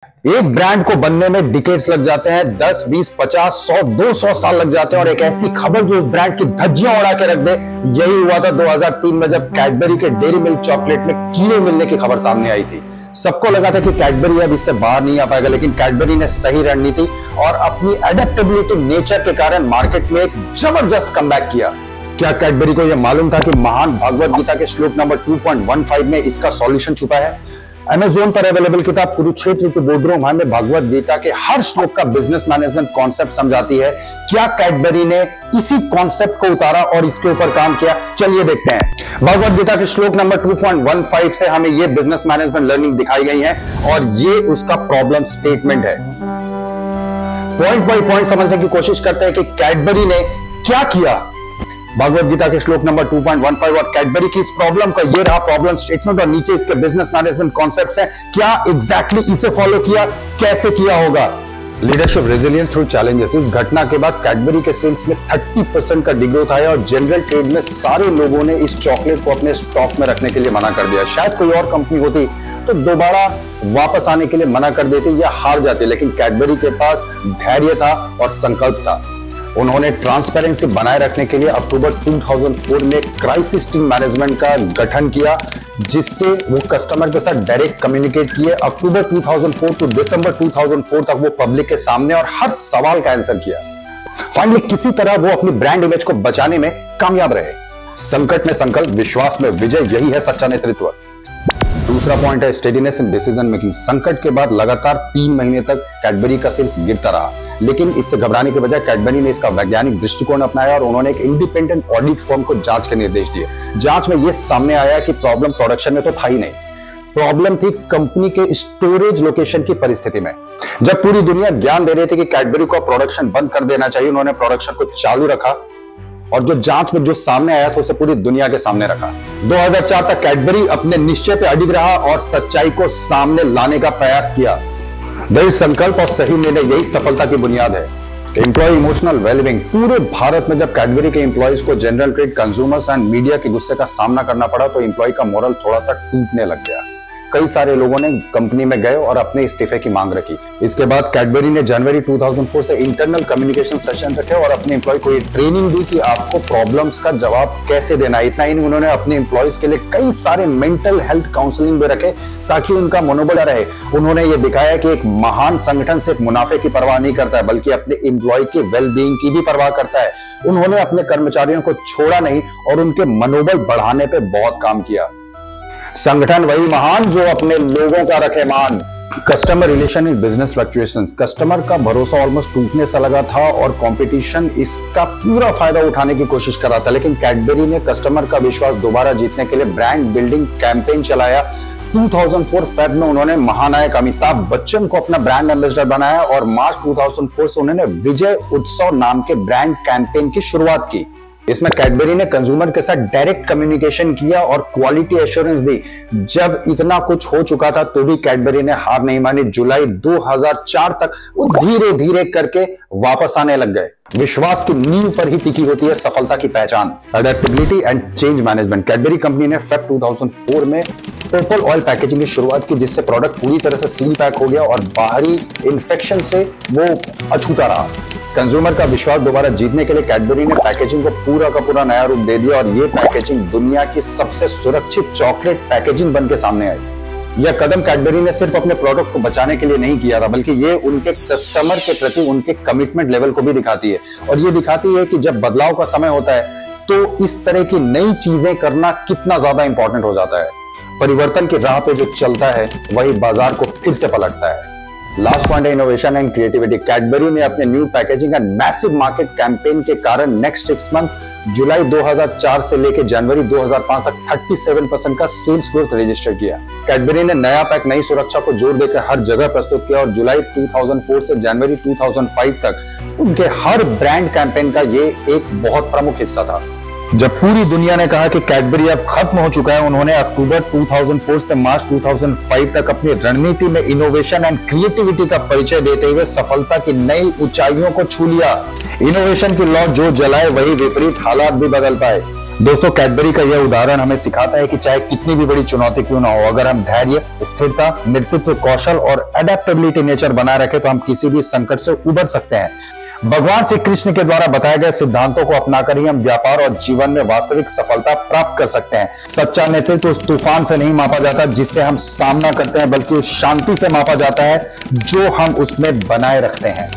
एक ब्रांड को बनने में डिकेड्स लग जाते हैं, 10, 20, 50, 100, 200 साल लग जाते हैं और एक ऐसी खबर जो उस ब्रांड की धज्जियां उड़ा के रख दे। यही हुआ था 2003 में जब कैडबरी के डेयरी मिल्क चॉकलेट में कीड़े मिलने की खबर सामने आई थी। सबको लगा था कि कैडबरी अब इससे बाहर नहीं आ पाएगा, लेकिन कैडबरी ने सही रणनीति और अपनी एडेप्टेबिलिटी नेचर के कारण मार्केट में एक जबरदस्त कमबैक किया। क्या कैडबरी को यह मालूम था कि महान भागवत गीता के श्लोक नंबर 2.15 में इसका सॉल्यूशन छुपा है? अमेज़न पर अवेलेबल किताब कुरुक्षेत्र के बोर्डरूम में भागवत गीता के हर श्लोक का बिजनेस मैनेजमेंट कॉन्सेप्ट समझाती है। क्या कैडबरी ने इसी कॉन्सेप्ट को उतारा और इसके ऊपर काम किया? चलिए देखते हैं। भागवत गीता के श्लोक नंबर 2.15 से हमें यह बिजनेस मैनेजमेंट लर्निंग दिखाई गई है और ये उसका प्रॉब्लम स्टेटमेंट है। पॉइंट बाय पॉइंट समझने की कोशिश करते हैं कि कैडबरी ने क्या किया। भागवत गीता के श्लोक नंबर 2.15 और कैडबरी की इस प्रॉब्लम का ये रहा प्रॉब्लम स्टेटमेंट और नीचे इसके बिजनेस मैनेजमेंट कॉन्सेप्ट्स हैं। क्या एग्जैक्टली इसे फॉलो किया, कैसे किया होगा? Leadership resilience through challenges. इस घटना के बाद कैडबरी के सेल्स में 30% का डिग्रोथ आया और जनरल ट्रेड में सारे लोगों ने इस चॉकलेट को अपने स्टॉक में रखने के लिए मना कर दिया। शायद कोई और कंपनी होती तो दोबारा वापस आने के लिए मना कर देती या हार जाती, लेकिन कैडबरी के पास धैर्य था और संकल्प था। उन्होंने ट्रांसपेरेंसी बनाए रखने के लिए अक्टूबर 2004 में क्राइसिस टीम मैनेजमेंट का गठन किया, जिससे वो कस्टमर के साथ डायरेक्ट कम्युनिकेट किए। अक्टूबर 2004 टू दिसंबर 2004 तक वो पब्लिक के सामने और हर सवाल का आंसर किया। फाइनली किसी तरह वो अपनी ब्रांड इमेज को बचाने में कामयाब रहे। संकट में संकल्प, विश्वास में विजय, यही है सच्चा नेतृत्व। दूसरा पॉइंट है स्टेडीनेस इन डिसीजन मेकिंग। संकट के बाद लगातार 3 महीने तक कैडबरी का सेल्स गिरता रहा, लेकिन इससे घबराने के बजाय कैडबरी ने इसका वैज्ञानिक दृष्टिकोण अपनाया और उन्होंने एक इंडिपेंडेंट ऑडिट फर्म को जांच के निर्देश दिए। जांच में यह सामने आया कि प्रॉब्लम प्रोडक्शन में तो था ही नहीं, प्रॉब्लम थी कंपनी के स्टोरेज लोकेशन की परिस्थिति में। जब पूरी दुनिया ज्ञान दे रही थी कि कैडबरी को प्रोडक्शन बंद कर देना चाहिए, उन्होंने प्रोडक्शन को चालू रखा और जो जांच में जो सामने आया था उसे पूरी दुनिया के सामने रखा। 2004 तक कैडबरी अपने निश्चय पे अडिग रहा और सच्चाई को सामने लाने का प्रयास किया। दृढ़ संकल्प और सही निर्णय, यही सफलता की बुनियाद है। Employee emotional wellbeing. पूरे भारत में जब कैडबरी के एम्प्लॉयज को general trade, consumers and media के गुस्से का सामना करना पड़ा तो एम्प्लॉय का मोरल थोड़ा सा टूटने लग गया। कई सारे लोगों ने कंपनी में गए और अपने इस्तीफे की मांग रखी। इसके बाद कैडबरी ने जनवरी 2004 से इंटरनल कम्युनिकेशन सेशन रखे और अपने एम्प्लॉय को ये ट्रेनिंग दी कि आपको प्रॉब्लम्स का जवाब कैसे देना है। इतना ही नहीं, उन्होंने अपने एम्प्लॉयज के लिए कई सारे मेंटल हेल्थ काउंसलिंग भी रखे ताकि उनका मनोबल रहे। उन्होंने ये दिखाया कि एक महान संगठन सिर्फ मुनाफे की परवाह नहीं करता है, बल्कि अपने एम्प्लॉय के वेलबींग की भी परवाह करता है। उन्होंने अपने कर्मचारियों को छोड़ा नहीं और उनके मनोबल बढ़ाने पर बहुत काम किया। संगठन वही महान जो अपने लोगों का रखे मान। Customer relation in business fluctuations. Customer का भरोसा ऑलमोस्ट टूटने सा लगा था और कंपटीशन इसका पूरा फायदा उठाने की कोशिश कर रहा था, लेकिन कैडबरी ने कस्टमर का विश्वास दोबारा जीतने के लिए ब्रांड बिल्डिंग कैंपेन चलाया। 2004 फेब में उन्होंने महानायक अमिताभ बच्चन को अपना ब्रांड एम्बेसडर बनाया और मार्च 2004 से उन्होंने विजय उत्सव नाम के ब्रांड कैंपेन की शुरुआत की। इसमें कैडबरी ने कंज्यूमर के साथ डायरेक्ट कम्युनिकेशन किया और क्वालिटी एश्योरेंस दी। जब इतना कुछ हो चुका था तो भी कैडबरी ने हार नहीं मानी। जुलाई 2004 तक वो धीरे धीरे करके वापस आने लग गए। विश्वास की नींव पर ही टिकी होती है सफलता की पहचान। Adaptability and change management. Cadbury company ने फेब 2004 में पर्पल ऑयल पैकेजिंग की शुरुआत की, जिससे प्रोडक्ट पूरी तरह से सील पैक हो गया और बाहरी इन्फेक्शन से वो अछूता रहा। कंज्यूमर का विश्वास दोबारा जीतने के लिए कैडबरी ने पैकेजिंग को पूरा का पूरा नया रूप दे दिया और ये पैकेजिंग दुनिया की सबसे सुरक्षित चॉकलेट पैकेजिंग बन के सामने आई। यह कदम कैडबरी ने सिर्फ अपने प्रोडक्ट को बचाने के लिए नहीं किया था, बल्कि ये उनके कस्टमर के प्रति उनके कमिटमेंट लेवल को भी दिखाती है और ये दिखाती है कि जब बदलाव का समय होता है तो इस तरह की नई चीजें करना कितना ज्यादा इंपॉर्टेंट हो जाता है। परिवर्तन की राह पे जो चलता है वही बाजार को फिर से पलटता है। लास्ट पॉइंट है इनोवेशन एंड क्रिएटिविटी। कैडबरी ने अपने new packaging and massive market campaign के कारण नेक्स्ट 6 मंथ जुलाई 2004 से लेकर जनवरी 2005 तक 37% का सेल्स ग्रोथ रजिस्टर किया। कैडबरी ने नया पैक, नई सुरक्षा को जोर देकर हर जगह प्रस्तुत किया और जुलाई 2004 से जनवरी 2005 तक उनके हर ब्रांड कैंपेन का ये एक बहुत प्रमुख हिस्सा था। जब पूरी दुनिया ने कहा कि कैडबरी अब खत्म हो चुका है, उन्होंने अक्टूबर 2004 से मार्च 2005 तक अपनी रणनीति में इनोवेशन एंड क्रिएटिविटी का परिचय देते हुए सफलता की नई ऊंचाइयों को छू लिया। इनोवेशन की लौ जो जलाए वही विपरीत हालात भी बदल पाए। दोस्तों, कैडबरी का यह उदाहरण हमें सिखाता है कि चाहे कितनी भी बड़ी चुनौती क्यों ना हो, अगर हम धैर्य, स्थिरता, नेतृत्व कौशल और एडेप्टेबिलिटी नेचर बनाए रखें तो हम किसी भी संकट से उबर सकते हैं। भगवान श्री कृष्ण के द्वारा बताए गए सिद्धांतों को अपनाकर ही हम व्यापार और जीवन में वास्तविक सफलता प्राप्त कर सकते हैं। सच्चा नेतृत्व उस तूफान से नहीं मापा जाता जिससे हम सामना करते हैं, बल्कि उस शांति से मापा जाता है जो हम उसमें बनाए रखते हैं।